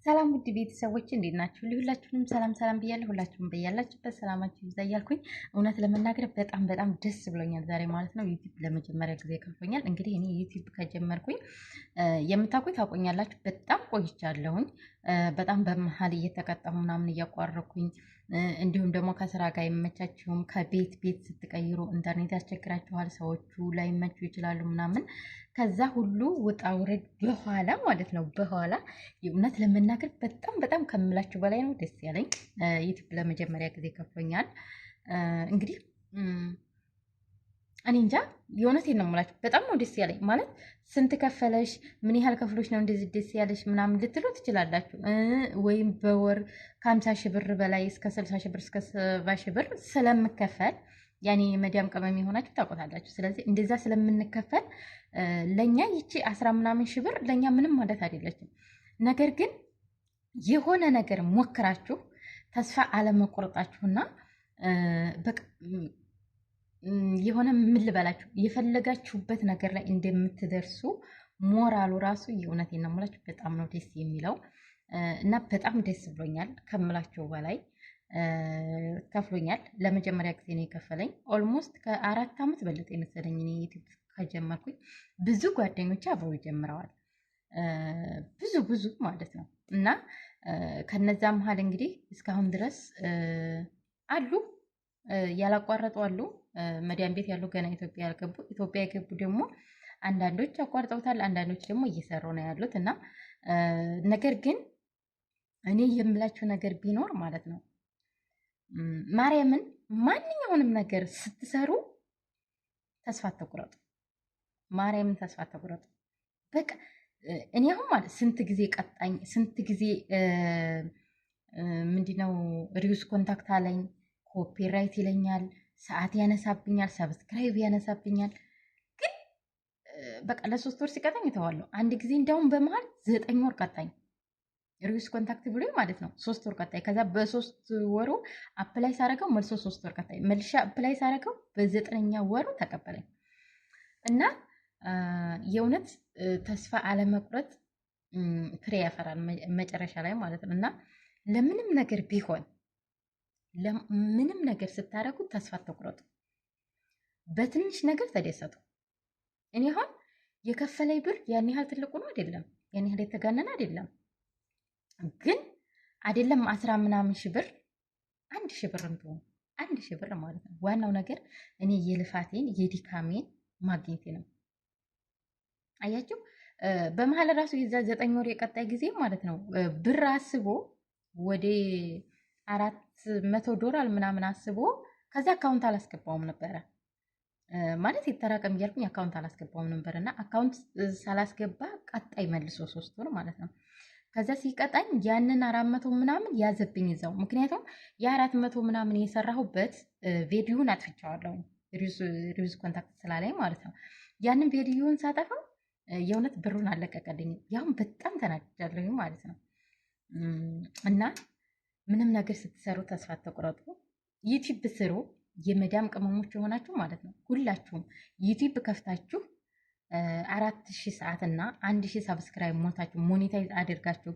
ሰላም ውድ ቤተሰቦች እንዴት ናችሁ? ሁላችሁንም ሰላም ሰላም ብያለሁ። ሁላችሁም በያላችሁበት ሰላማችሁ ይብዛ እያልኩኝ እውነት ለመናገር በጣም ደስ ብሎኛል ዛሬ ማለት ነው። ዩቲዩብ ለመጀመሪያ ጊዜ ከፍቶኛል። እንግዲህ እኔ ዩቲዩብ ከጀመርኩኝ የምታውቁኝ ታውቁኛላችሁ። በጣም ቆይቻለሁኝ። በጣም በመሀል እየተቀጣሁ ምናምን እያቋረኩኝ እንዲሁም ደግሞ ከስራ ጋር የመቻችሁም ከቤት ቤት ስትቀይሩ ኢንተርኔት ያስቸግራችኋል፣ ሰዎቹ ላይመቹ ይችላሉ ምናምን ከዛ ሁሉ ውጣ ውረድ በኋላ ማለት ነው በኋላ የእውነት ለመናገር በጣም ከምላችሁ በላይ ነው ደስ ያለኝ። ዩቲዩብ ለመጀመሪያ ጊዜ ከፍቶኛል። እንግዲህ እኔ እንጃ የእውነቴን ነው የምላችሁ በጣም ነው ደስ ያለኝ። ማለት ስንት ከፈለሽ ምን ያህል ከፍሎች ነው እንደዚህ ደስ ያለሽ ምናምን ልትሉ ትችላላችሁ። ወይም በወር ከ50 ሺህ ብር በላይ እስከ 60 ሺህ ብር እስከ 70 ሺህ ብር ስለምከፈል ያኔ መዲያም ቀመም የሆናችሁ ታውቆታላችሁ። ስለዚህ እንደዛ ስለምንከፈል ለእኛ ይቺ 10 ምናምን ሺህ ብር ለእኛ ምንም ማለት አይደለችም። ነገር ግን የሆነ ነገር ሞክራችሁ ተስፋ አለመቆረጣችሁና የሆነ ምን ልበላችሁ የፈለጋችሁበት ነገር ላይ እንደምትደርሱ ሞራሉ ራሱ የእውነቴን ነው የምላችሁ በጣም ነው ደስ የሚለው እና በጣም ደስ ብሎኛል ከምላችሁ በላይ ከፍሎኛል። ለመጀመሪያ ጊዜ ነው የከፈለኝ። ኦልሞስት ከ4 ዓመት በለጠ የመሰለኝ እኔ ዩቲዩብ ከጀመርኩኝ። ብዙ ጓደኞች አብረው ጀምረዋል። ብዙ ማለት ነው እና ከነዛ መሀል እንግዲህ እስካሁን ድረስ አሉ ያላቋረጡ አሉ። መዲያን ቤት ያሉ ገና ኢትዮጵያ ያልገቡ፣ ኢትዮጵያ የገቡ ደግሞ አንዳንዶች አቋርጠውታል፣ አንዳንዶች ደግሞ እየሰሩ ነው ያሉት እና ነገር ግን እኔ የምላችሁ ነገር ቢኖር ማለት ነው ማርያምን ማንኛውንም ነገር ስትሰሩ ተስፋ አትቁረጡ። ማርያምን ተስፋ አትቁረጡ። በቃ እኔ አሁን ማለት ስንት ጊዜ ቀጣኝ፣ ስንት ጊዜ ምንድነው ሪዩስ ኮንታክት አለኝ፣ ኮፒራይት ይለኛል፣ ሰዓት ያነሳብኛል፣ ሰብስክራይብ ያነሳብኛል። ግን በቃ ለ3 ወር ሲቀጣኝ እተዋለሁ። አንድ ጊዜ እንዲያውም በመሀል 9 ወር ቀጣኝ ሪዩስ ኮንታክት ብሎ ማለት ነው። 3 ወር ቀጣይ። ከዛ በ3 ወሩ አፕላይ ሳረገው መልሶ 3 ወር ቀጣይ። መልሻ አፕላይ ሳረገው በ9ኛ ወሩ ተቀበለኝ እና የእውነት ተስፋ አለመቁረጥ ፍሬ ያፈራል መጨረሻ ላይ ማለት ነው። እና ለምንም ነገር ቢሆን ምንም ነገር ስታረጉ ተስፋ አትቁረጡ። በትንሽ ነገር ተደሰቱ። እኔ አሁን የከፈለኝ ብር ያን ያህል ትልቁ ነው አይደለም፣ ያን ያህል የተጋነነ አይደለም። ግን አይደለም 10 ምናምን ሺህ ብር 1 ሺህ ብር እንትሆኑ 1 ሺህ ብር ማለት ነው። ዋናው ነገር እኔ የልፋቴን የድካሜን ማግኘቴ ነው። አያችሁ በመሀል ራሱ የዛ 9 ወር የቀጣይ ጊዜ ማለት ነው ብር አስቦ ወደ $400 ምናምን አስቦ ከዛ አካውንት አላስገባውም ነበረ ማለት የተራቀም እያልኩኝ አካውንት አላስገባውም ነበር እና አካውንት ሳላስገባ ቀጣይ መልሶ 3 ወር ማለት ነው። ከዛ ሲቀጣኝ ያንን 400 ምናምን ያዘብኝ እዛው። ምክንያቱም የ400 ምናምን የሰራሁበት ቪዲዮን አጥፍቻዋለሁ ሪዩዝ ኮንታክት ስላለኝ ማለት ነው። ያንን ቪዲዮን ሳጠፋው የእውነት ብሩን አለቀቀልኝ። ያሁን በጣም ተናድጃለሁ ማለት ነው። እና ምንም ነገር ስትሰሩ ተስፋ አትቁረጡ። ዩቲዩብ ስሩ። የመዳም ቅመሞች የሆናችሁ ማለት ነው ሁላችሁም ዩቲዩብ ከፍታችሁ 4000 ሰዓት እና 1000 ሰብስክራይብ ሞታችሁ ሞኔታይዝ አድርጋችሁ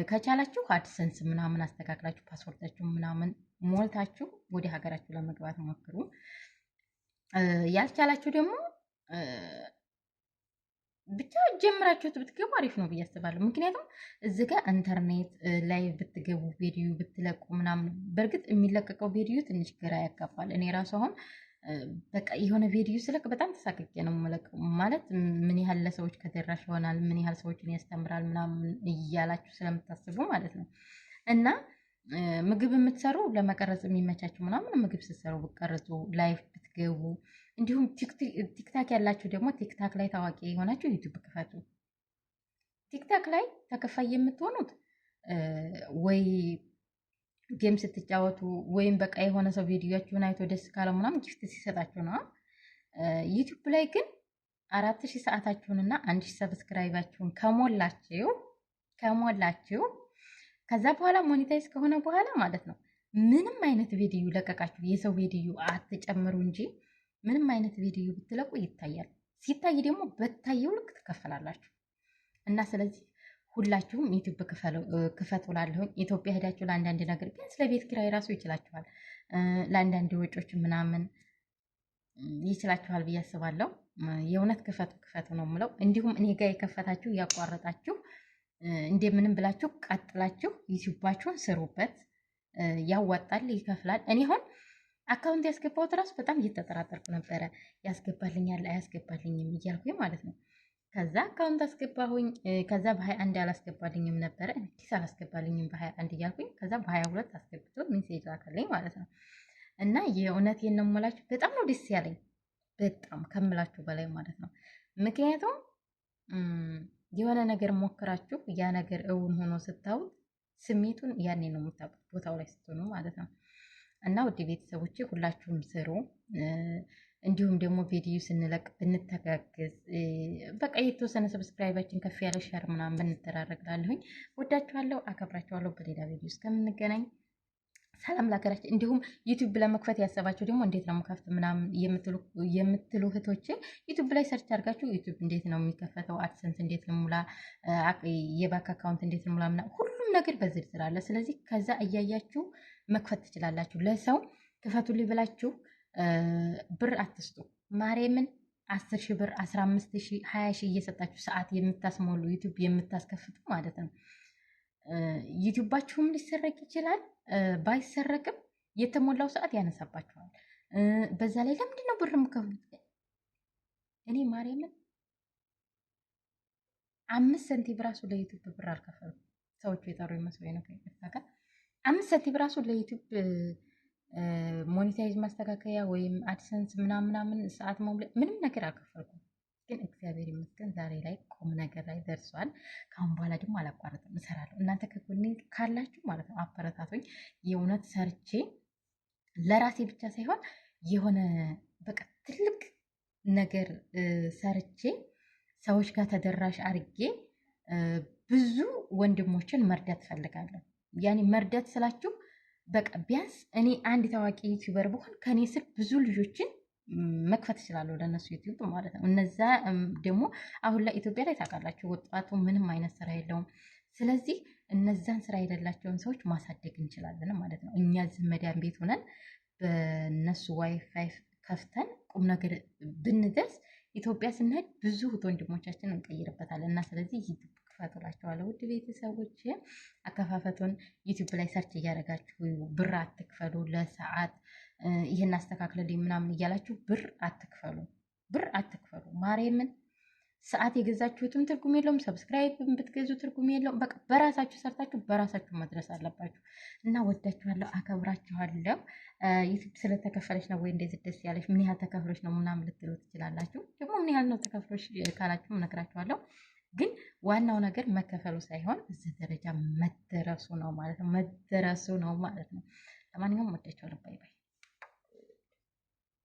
ከቻላችሁ አድሰንስ ምናምን አስተካክላችሁ ፓስፖርታችሁ ምናምን ሞልታችሁ ወደ ሀገራችሁ ለመግባት ሞክሩ። ያልቻላችሁ ደግሞ ብቻ ጀምራችሁት ብትገቡ አሪፍ ነው ብዬ አስባለሁ። ምክንያቱም እዚህ ጋር ኢንተርኔት ላይ ብትገቡ ቪዲዮ ብትለቁ ምናምን፣ በእርግጥ የሚለቀቀው ቪዲዮ ትንሽ ግራ ያጋባል። እኔ ራሱ አሁን በቃ የሆነ ቪዲዮ ስለቅ በጣም ተሳቅቄ ነው የምለቀው። ማለት ምን ያህል ለሰዎች ከተደራሽ ይሆናል፣ ምን ያህል ሰዎችን ያስተምራል ምናምን እያላችሁ ስለምታስቡ ማለት ነው። እና ምግብ የምትሰሩ ለመቀረጽ የሚመቻችሁ ምናምን ምግብ ስትሰሩ ብትቀርጹ፣ ላይፍ ብትገቡ፣ እንዲሁም ቲክታክ ያላችሁ ደግሞ ቲክታክ ላይ ታዋቂ የሆናችሁ ዩቲዩብ ክፈቱ። ቲክታክ ላይ ተከፋይ የምትሆኑት ወይ ጌም ስትጫወቱ ወይም በቃ የሆነ ሰው ቪዲዮችሁን አይቶ ደስ ካለው ምናምን ጊፍት ሲሰጣችሁ ነው። ዩቲዩብ ላይ ግን 4000 ሰዓታችሁንና 1000 ሰብስክራይባችሁን ከሞላችሁ ከዛ በኋላ ሞኔታይዝ ከሆነ በኋላ ማለት ነው ምንም አይነት ቪዲዮ ለቀቃችሁ የሰው ቪዲዮ አትጨምሩ እንጂ ምንም አይነት ቪዲዮ ብትለቁ ይታያል። ሲታይ ደግሞ በታየው ልክ ትከፈላላችሁ። እና ስለዚህ ሁላችሁም ዩቲዩብ ክፈቱ እላለሁኝ። ኢትዮጵያ ሄዳችሁ ለአንዳንድ ነገር ቢያንስ ለቤት ኪራይ ራሱ ይችላችኋል፣ ለአንዳንድ ወጮች ምናምን ይችላችኋል ብዬ አስባለሁ። የእውነት ክፈቱ ነው የምለው። እንዲሁም እኔ ጋር የከፈታችሁ እያቋረጣችሁ እንደምንም ብላችሁ ቀጥላችሁ ዩቲዩባችሁን ስሩበት። ያዋጣል፣ ይከፍላል። እኔ አሁን አካውንት ያስገባሁት ራሱ በጣም እየተጠራጠርኩ ነበረ። ያስገባልኛል አያስገባልኝም እያልኩኝ ማለት ነው። ከዛ አካውንት አስገባሁኝ። ከዛ በ21 አላስገባልኝም ነበረ። እንዲስ አላስገባልኝም በ21 እያልኩኝ ከዛ በ22 አስገብቶ ሜሴጅ ላከልኝ ማለት ነው። እና የእውነቴን ነው የምላችሁ በጣም ነው ደስ ያለኝ፣ በጣም ከምላችሁ በላይ ማለት ነው። ምክንያቱም የሆነ ነገር ሞክራችሁ ያ ነገር እውን ሆኖ ስታዩት ስሜቱን ያኔ ነው የምታውቁት፣ ቦታው ላይ ስትሆኑ ማለት ነው። እና ውድ ቤተሰቦቼ ሁላችሁም ስሩ። እንዲሁም ደግሞ ቪዲዮ ስንለቅ ብንተጋገዝ፣ በቃ የተወሰነ ሰብስክራይባችን ከፍ ያለ ሸር ምናምን ብንተራረግላለሁኝ። ወዳችኋለሁ፣ አከብራችኋለሁ። በሌላ ቪዲዮ እስከምንገናኝ ሰላም ለሀገራችን። እንዲሁም ዩቲዩብ ለመክፈት ያሰባችሁ ደግሞ እንዴት ነው መክፈት ምናምን የምትሉ እህቶቼ ዩቲዩብ ላይ ሰርች አድርጋችሁ ዩቲዩብ እንዴት ነው የሚከፈተው፣ አድሰንስ እንዴት ነው ሙላ፣ የባንክ አካውንት እንዴት ነው ሙላ ምናምን ሁሉም ነገር በዝርዝር አለ። ስለዚህ ከዛ እያያችሁ መክፈት ትችላላችሁ። ለሰው ክፈቱልኝ ብላችሁ ብር አትስጡ። ማርያምን 10 ሺህ ብር 15 ሺህ 20 ሺህ እየሰጣችሁ ሰዓት የምታስሞሉ ዩቲዩብ የምታስከፍቱ ማለት ነው። ዩቲዩባችሁም ሊሰረቅ ይችላል። ባይሰረቅም የተሞላው ሰዓት ያነሳባችኋል። በዛ ላይ ለምንድን ነው ብር የምከፍሉት? እኔ ማርያምን 5 ሳንቲም ራሱ ለዩቲዩብ ብር አልከፈልኩም። ሰዎቹ የጠሩ ይመስለኝ ነው ከይፈታካ 5 ሳንቲም ራሱ ለዩቲዩብ ሞኔታይዝ ማስተካከያ ወይም አድሰንስ ምናምን ሰዓት መሙላት ምንም ነገር አልከፈልኩም። ግን እግዚአብሔር ይመስገን ዛሬ ላይ ቁም ነገር ላይ ደርሷል። ከአሁን በኋላ ደግሞ አላቋረጥም፣ እሰራለሁ። እናንተ ከጎኔ ካላችሁ ማለት ነው አበረታቶኝ። የእውነት ሰርቼ ለራሴ ብቻ ሳይሆን የሆነ በቃ ትልቅ ነገር ሰርቼ ሰዎች ጋር ተደራሽ አድርጌ ብዙ ወንድሞችን መርዳት ፈልጋለሁ። ያኔ መርዳት ስላችሁ በቃ ቢያንስ እኔ አንድ ታዋቂ ዩቲዩበር ብሆን ከኔ ስር ብዙ ልጆችን መክፈት እችላለሁ፣ ለእነሱ ዩቲዩብ ማለት ነው። እነዛ ደግሞ አሁን ላይ ኢትዮጵያ ላይ ታውቃላችሁ ወጣቱ ምንም አይነት ስራ የለውም። ስለዚህ እነዛን ስራ የሌላቸውን ሰዎች ማሳደግ እንችላለን ማለት ነው። እኛ እዚህ መዳን ቤት ሆነን በእነሱ ዋይፋይ ከፍተን ቁም ነገር ብንደርስ ኢትዮጵያ ስንሄድ ብዙ እህት ወንድሞቻችን እንቀይርበታለን። እና ስለዚህ ዩቲዩብ ክፈቱ እላቸዋለሁ። ውድ ቤተሰቦች አከፋፈቱን ዩቲዩብ ላይ ሰርች እያደረጋችሁ ብር አትክፈሉ። ለሰዓት ይህን አስተካክልልኝ ምናምን እያላችሁ ብር አትክፈሉ። ማርያምን ሰዓት የገዛችሁትም ትርጉም የለውም። ሰብስክራይብ ብትገዙ ትርጉም የለውም። በቃ በራሳችሁ ሰርታችሁ በራሳችሁ መድረስ አለባችሁ። እና ወዳችኋለሁ፣ አከብራችኋለሁ። ዩቲዩብ ስለተከፈለች ነው ወይ እንደዚህ ደስ ያለች? ምን ያህል ተከፍሎች ነው ምናምን ልትሉ ትችላላችሁ። ደግሞ ምን ያህል ነው ተከፍሎች ካላችሁ እነግራችኋለሁ። ግን ዋናው ነገር መከፈሉ ሳይሆን እዚህ ደረጃ መደረሱ ነው ማለት ነው። ለማንኛውም ወዳችኋለሁ። ባይ ባይ።